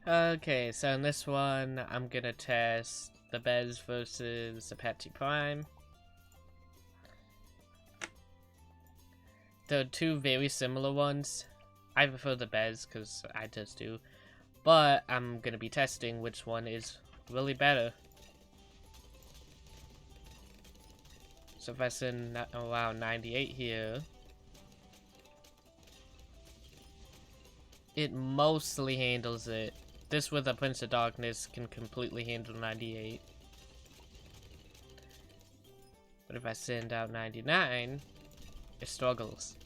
Okay, so in this one, I'm gonna test the BEZ versus Apache Prime. There are two very similar ones. I prefer the BEZ because I just do, but I'm gonna be testing which one is really better. So if I send around 98 here, it mostly handles it. This with a Prince of Darkness can completely handle 98. But if I send out 99, it struggles.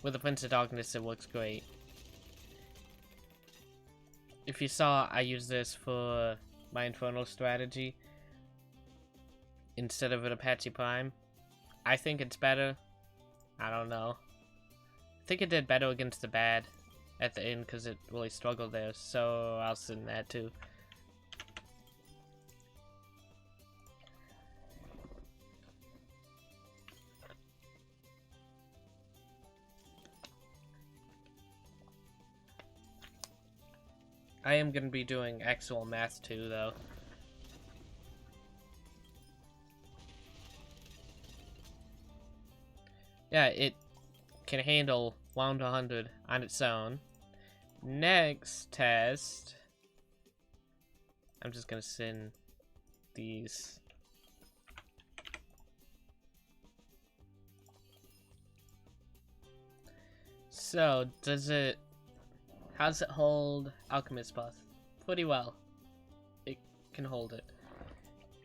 With the Prince of Darkness, it works great. If you saw, I use this for my Infernal strategy instead of an Apache Prime. I think it's better. I don't know. I think it did better against the bad at the end because it really struggled there, so I'll send that too. I am going to be doing actual math too, though. Yeah, it can handle 1 to 100 on its own. Next test, I'm just gonna send these. So, how does it hold Alchemist Path? Pretty well. It can hold it.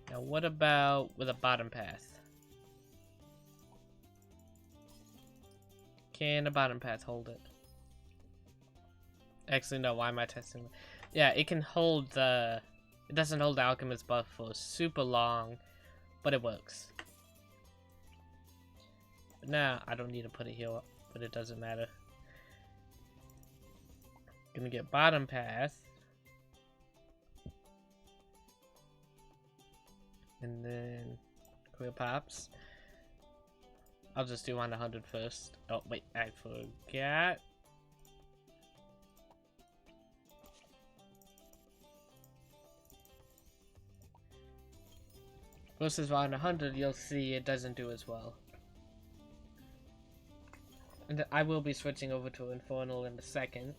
Now what about with a bottom path? Can a bottom path hold it? Actually, no, why am I testing? Yeah, it can hold the... It doesn't hold the Alchemist buff for super long, but it works. But now, I don't need to put it here, but it doesn't matter. Gonna get bottom path. And then clear pops. I'll just do 1 to 100 first. Oh, wait, I forgot. Versus 1 to 100, you'll see it doesn't do as well. And I will be switching over to Infernal in a second.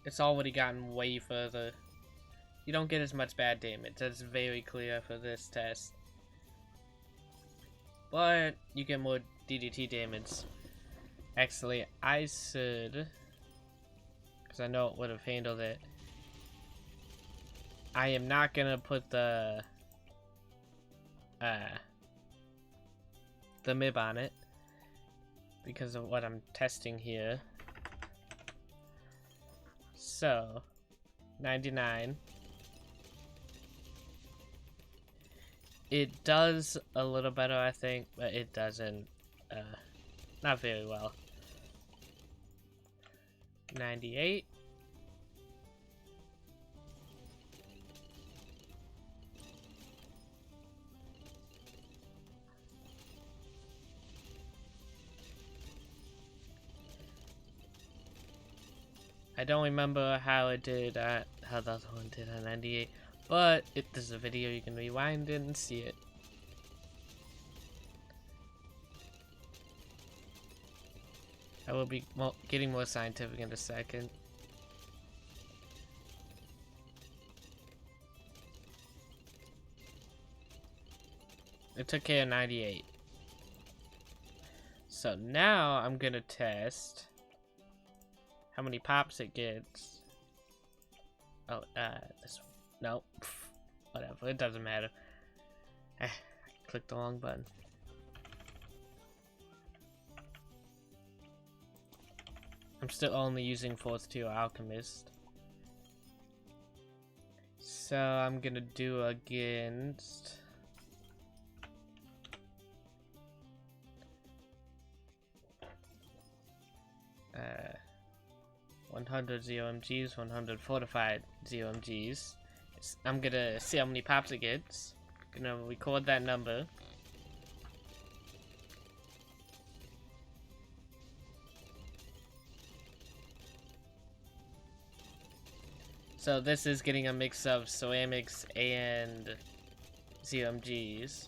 It's already gotten way further. You don't get as much bad damage. That's very clear for this test. But you get more DDT damage. Actually, I should, because I know it would have handled it. I am not gonna put the MIB on it because of what I'm testing here. So, 99. It does a little better, I think, but it doesn't, not very well. 98. I don't remember how it did, how the other one did on 98, but there's a video you can rewind it and see it. I will be getting more scientific in a second. It took care of 98. So now I'm gonna test how many pops it gets. Oh, this one. No. Whatever, it doesn't matter. I clicked the wrong button. I'm still only using 4th tier Alchemist. So I'm gonna do against 100 ZOMGs, 100 fortified ZOMGs. I'm gonna see how many pops it gets. Gonna record that number. So this is getting a mix of ceramics and ZMGs.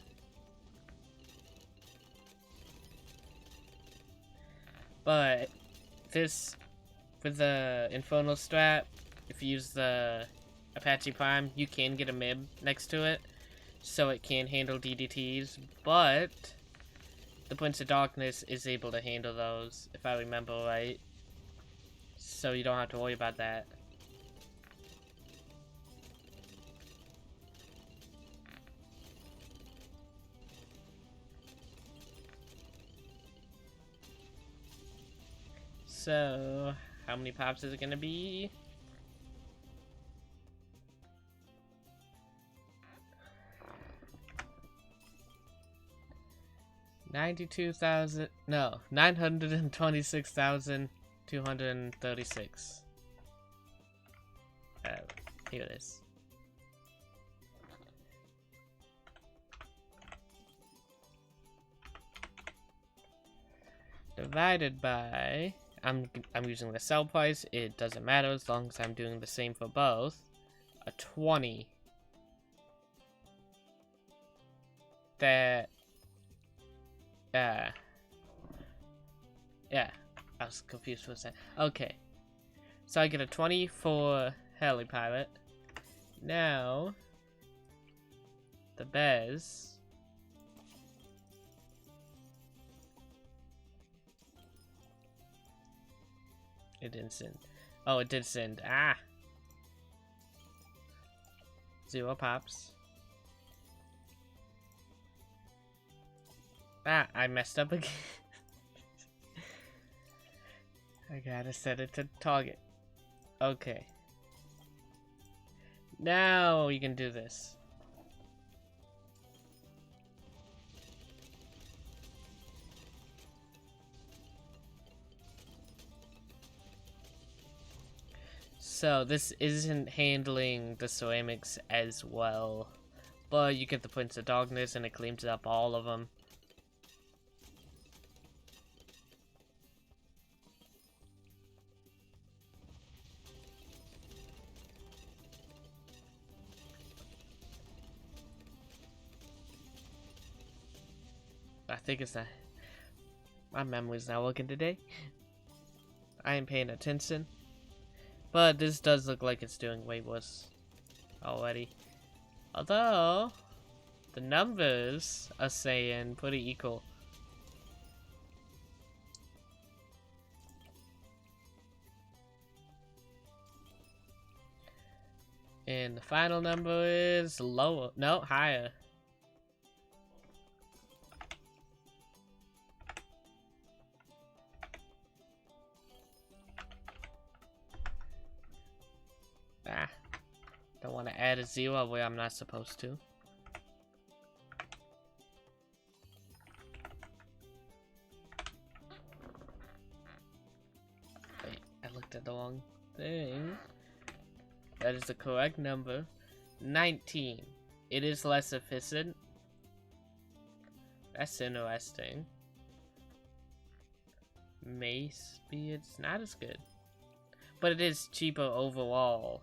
But this, with the Infernal Strat, if you use the Apache Prime, you can get a MIB next to it, so it can handle DDTs, but the Prince of Darkness is able to handle those, if I remember right. So you don't have to worry about that. So, how many pops is it gonna be? $926,236. Here it is. Divided by, I'm using the sell price. It doesn't matter as long as I'm doing the same for both. A 20. That. Yeah, I was confused for a second. Okay, so I get a 20 for Heli Pilot. Now, the BEZ. It didn't send. Oh, it did send. Ah! 0 pops. Ah, I messed up again. I gotta set it to target. Okay. Now you can do this. So this isn't handling the ceramics as well, but you get the Prince of Darkness and it cleans up all of them. I think it's that my memory's not working today. I ain't paying attention. But this does look like it's doing way worse already. Although, the numbers are saying pretty equal. And the final number is lower. No, higher. Ah, don't want to add a 0 where I'm not supposed to. Wait, I looked at the wrong thing. That is the correct number. 19. It is less efficient. That's interesting. Maybe it's not as good. But it is cheaper overall.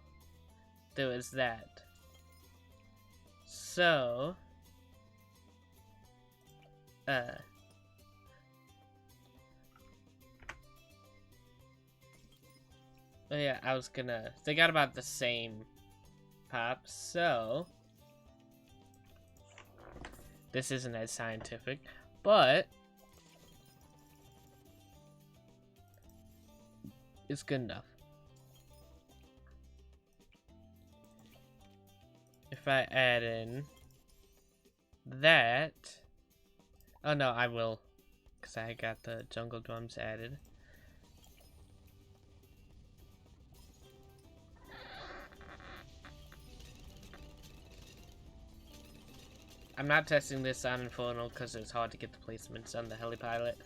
There is that. So, oh yeah, I was gonna, they got about the same pops, so this isn't as scientific, but it's good enough. If I add in that, oh no, I will, because I got the jungle drums added. I'm not testing this on Infernal because it's hard to get the placements on the Heli Pilot.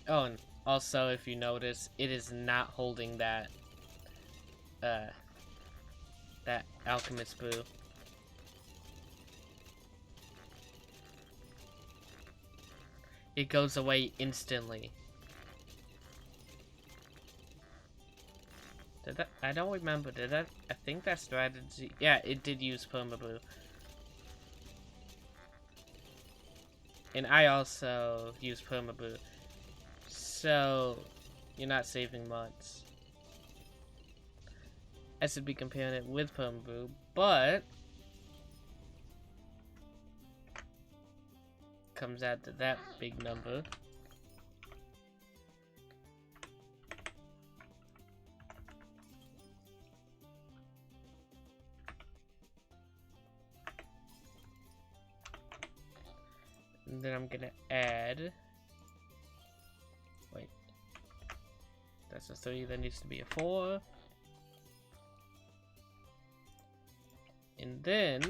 Oh, and also, if you notice, it is not holding that, that alchemist brew. It goes away instantly. Did that? I don't remember. Did that? I think that strategy. Yeah, it did use permabrew. And I also use permabrew. So, you're not saving much. I should be comparing it with permabrew, but comes out to that big number. And then I'm gonna add. Wait. That's a 3, that needs to be a 4. And then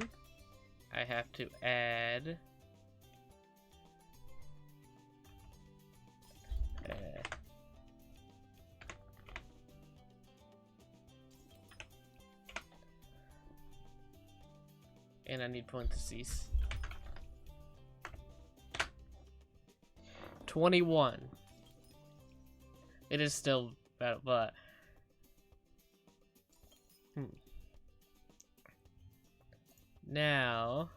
I have to add and I need parentheses. 21. It is still better, but now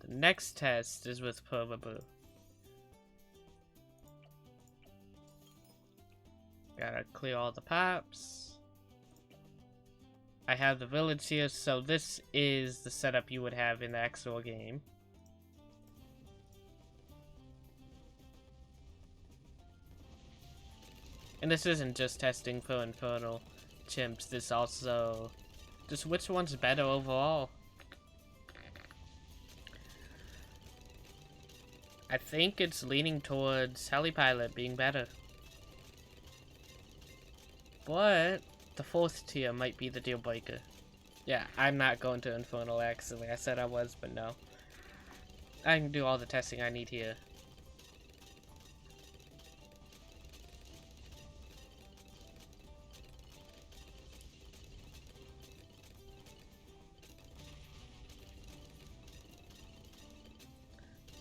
the next test is with permabrew. Gotta clear all the pipes. I have the village here, so this is the setup you would have in the actual game. And this isn't just testing for infernal chimps, this also just which one's better overall. I think it's leaning towards Helipilot being better. But the 4th tier might be the deal breaker. Yeah, I'm not going to Infernal actually. I said I was, but no. I can do all the testing I need here.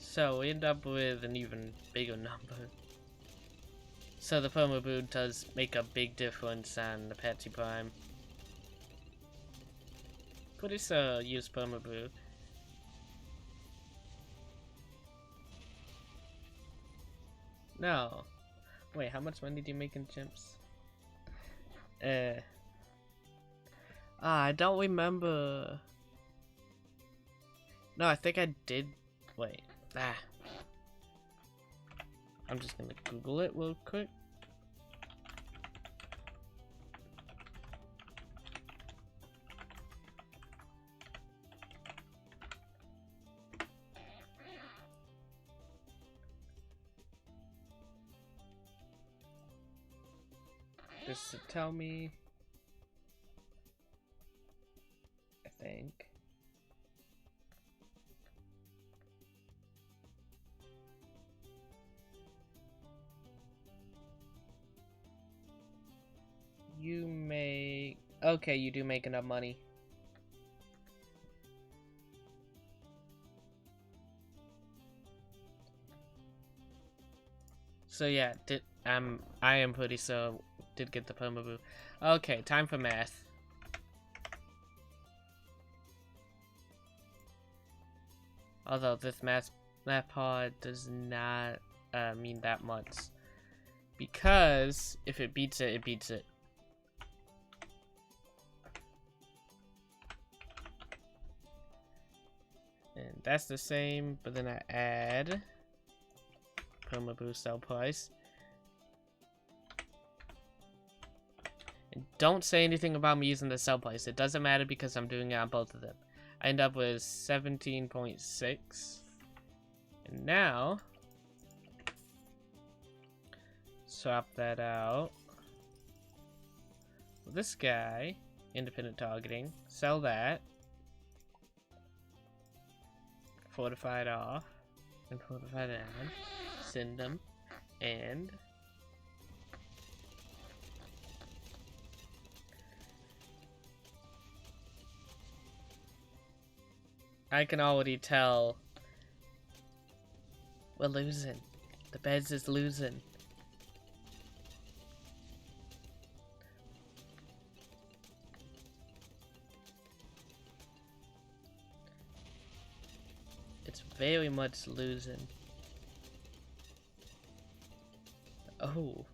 So we end up with an even bigger number. So the permabrew does make a big difference on Apache Prime. Pretty sure use permabrew. No. Wait, how much money did you make in chimps? I don't remember. No, I think I did. Wait. I'm just gonna Google it real quick. Just to tell me. I think. You make... Okay, you do make enough money. So yeah, I am pretty sure did get the permabrew. Okay, time for math. Although this math part does not mean that much. Because if it beats it, it beats it. And that's the same, but then I add permabrew sell price. And don't say anything about me using the sell price. It doesn't matter because I'm doing it on both of them. I end up with 17.6. And now, swap that out. Well, this guy, independent targeting, sell that. Fortified off. And fortified on. Send them. And I can already tell we're losing. The BEZ is losing. It's very much losing. Oh.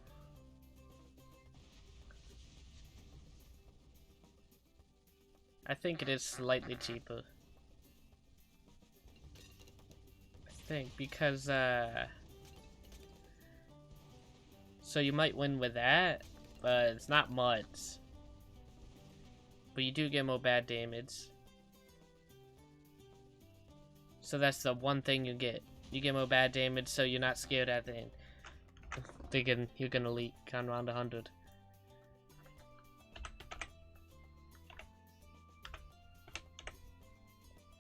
I think it is slightly cheaper. I think because so you might win with that, but it's not much. But you do get more bad damage. So that's the one thing you get. You get more bad damage, so you're not scared at the end. Thinking you're gonna leak on round 100.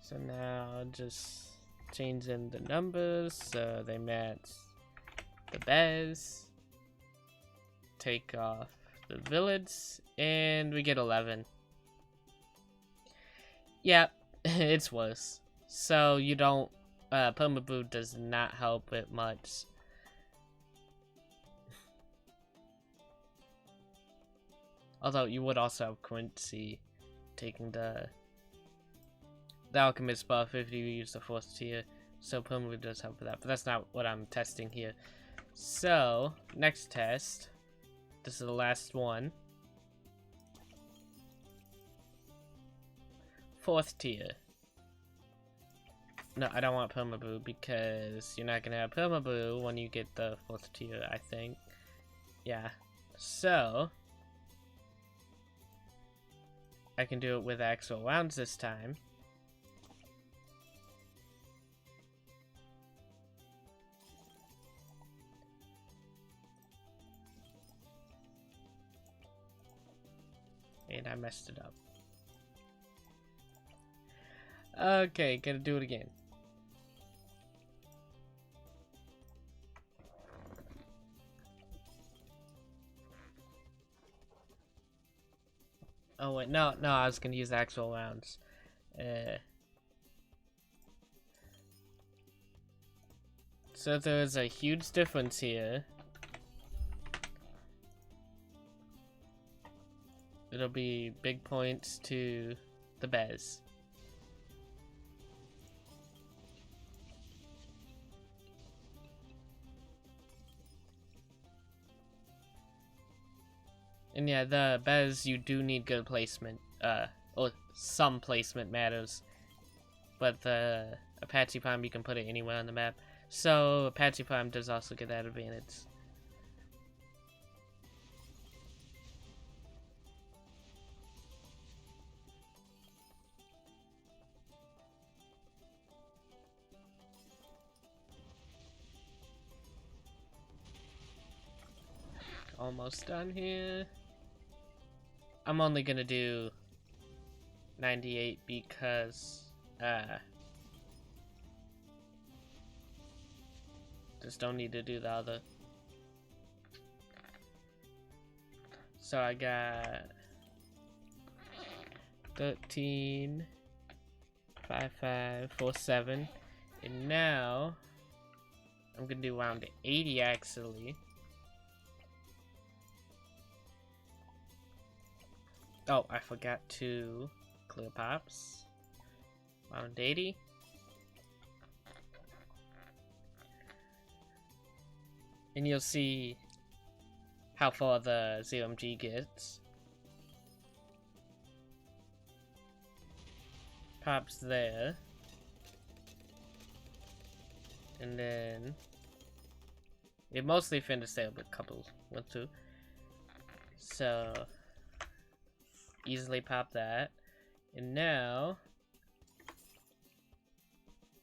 So now just changing the numbers so they match the BEZ. Take off the village, and we get 11. Yep, it's worse. So you don't, perma-boot does not help it much. Although you would also have Quincy taking the alchemist buff if you use the 4th tier. So perma-boot does help with that, but that's not what I'm testing here. So, next test. This is the last one. 4th tier. No, I don't want perma-boot because you're not gonna have perma-boot when you get the 4th tier, I think. Yeah. So I can do it with actual rounds this time. And I messed it up. Okay, gonna do it again. Oh wait, no, I was gonna use actual rounds. So there's a huge difference here. It'll be big points to the BEZ. And yeah, the BEZ, you do need good placement. Or some placement matters. But the Apache Pirme, you can put it anywhere on the map. So Apache Pirme does also get that advantage. Almost done here. I'm only gonna do 98 because just don't need to do the other. So I got 13, 5, 5, 4, 7, and now I'm gonna do round 80 actually. Oh, I forgot to clear pops. Round 80. And you'll see how far the ZMG gets. Pops there. And then it mostly finished there, but couples went through. So easily pop that. And now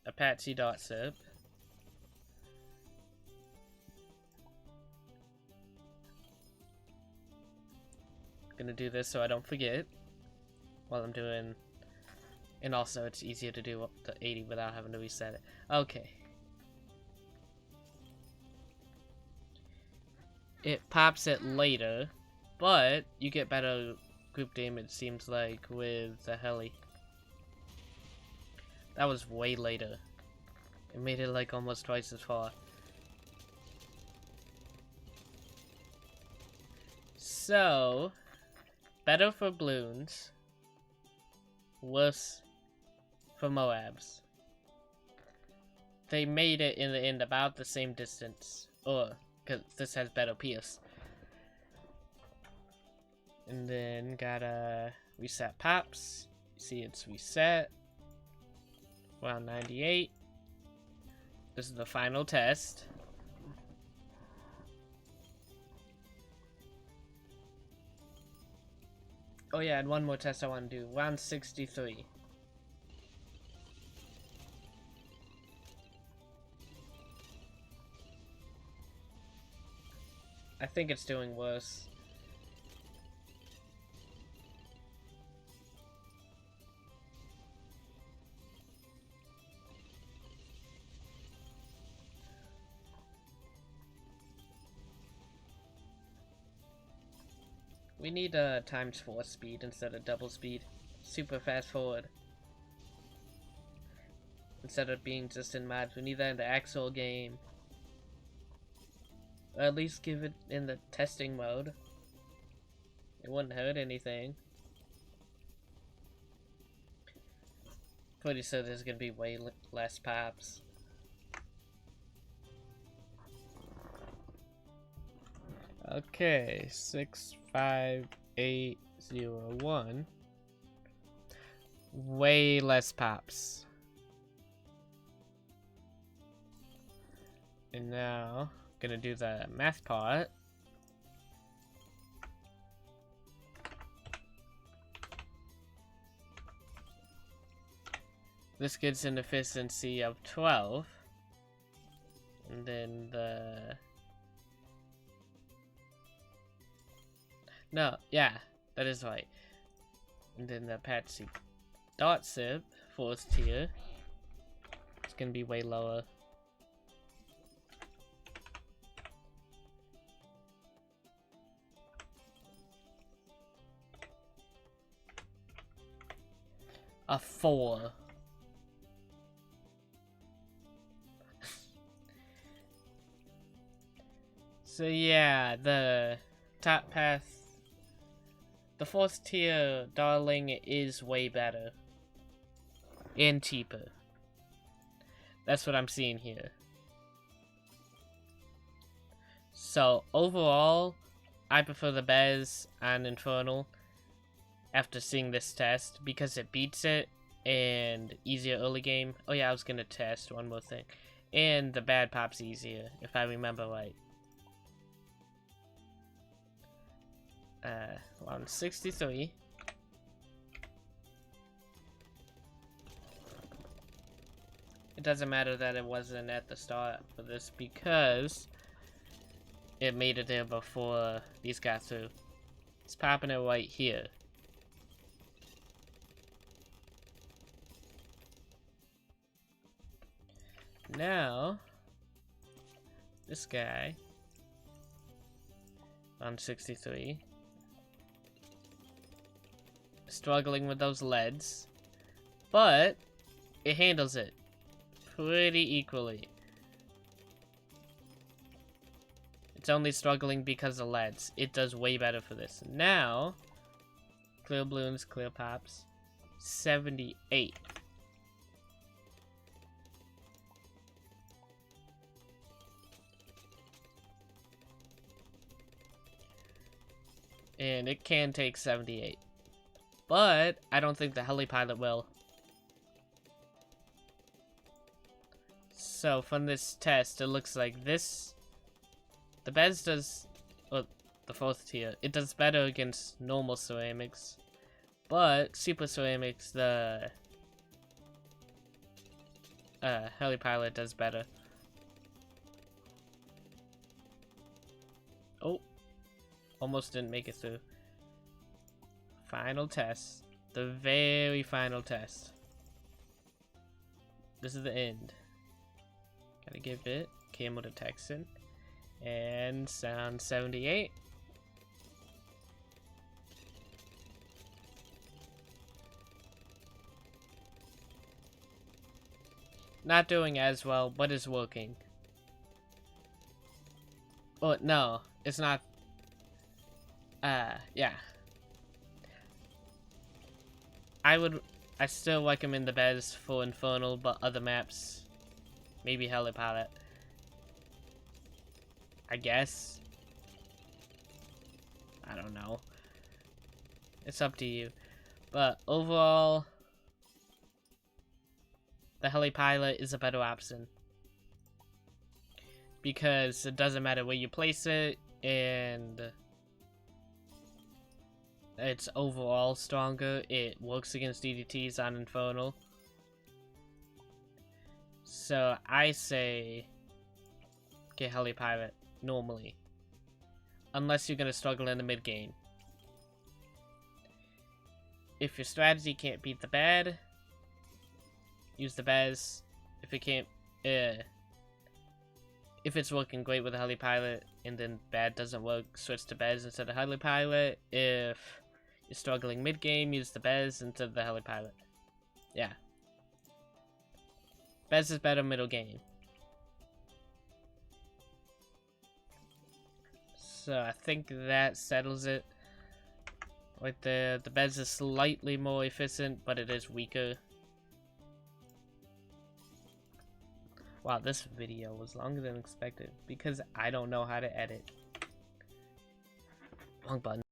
Apache dot zip. Gonna do this so I don't forget while I'm doing, and also it's easier to do the 80 without having to reset it. Okay. It pops it later, but you get better group damage, seems like, with the heli. That was way later. It made it like almost twice as far. So, better for balloons, worse for Moabs. They made it in the end about the same distance, or because this has better pierce. And then gotta reset pops. See, it's reset. Around 98. This is the final test. Oh yeah, and one more test I want to do. Round 63. I think it's doing worse. We need a ×4 speed instead of double speed. Super fast forward. Instead of being just in mods, we need that in the actual game. Or at least give it in the testing mode. It wouldn't hurt anything. Pretty sure there's gonna be way less pops. Okay, 65801. Way less pops. And now, gonna do the math part. This gets an efficiency of 12. And then the... No, yeah, that is right. And then the apache dot zip, 4th tier. It's gonna be way lower. A 4. So yeah, the top path, the 4th tier darling is way better. And cheaper. That's what I'm seeing here. So overall, I prefer the BEZ and Infernal after seeing this test because it beats it and easier early game. Oh yeah, I was gonna test one more thing. And the bad pop's easier, if I remember right. Round 63. It doesn't matter that it wasn't at the start for this because it made it there before these got through. It's popping it right here. Now, this guy on 63, struggling with those leads, but it handles it pretty equally. It's only struggling because of leads. It does way better for this. Now, clear balloons, clear pops, 78. And it can take 78. But I don't think the heli pilot will. So from this test, it looks like this. The BEZ does, well, the 4th tier, it does better against normal ceramics. But super ceramics, the heli pilot does better. Oh. Almost didn't make it through. Final test. The very final test. This is the end. Gotta give it camel detection. And sound 78. Not doing as well, but it's working. Oh, no, it's not. Yeah. I still recommend the BEZ for Infernal, but other maps, maybe Helipilot. I guess. I don't know. It's up to you. But overall, the Helipilot is a better option. Because it doesn't matter where you place it, and it's overall stronger. It works against DDTs on Infernal. So I say get Helipilot normally. Unless you're gonna struggle in the mid game. If your strategy can't beat the bad, use the BEZ. If it can't, if it's working great with the Helipilot and then bad doesn't work, switch to BEZ instead of Helipilot. If you're struggling mid game, use the BEZ instead of the Helipilot. Yeah. BEZ is better middle game. So I think that settles it. Like the BEZ is slightly more efficient, but it is weaker. Wow, this video was longer than expected because I don't know how to edit. Wrong button.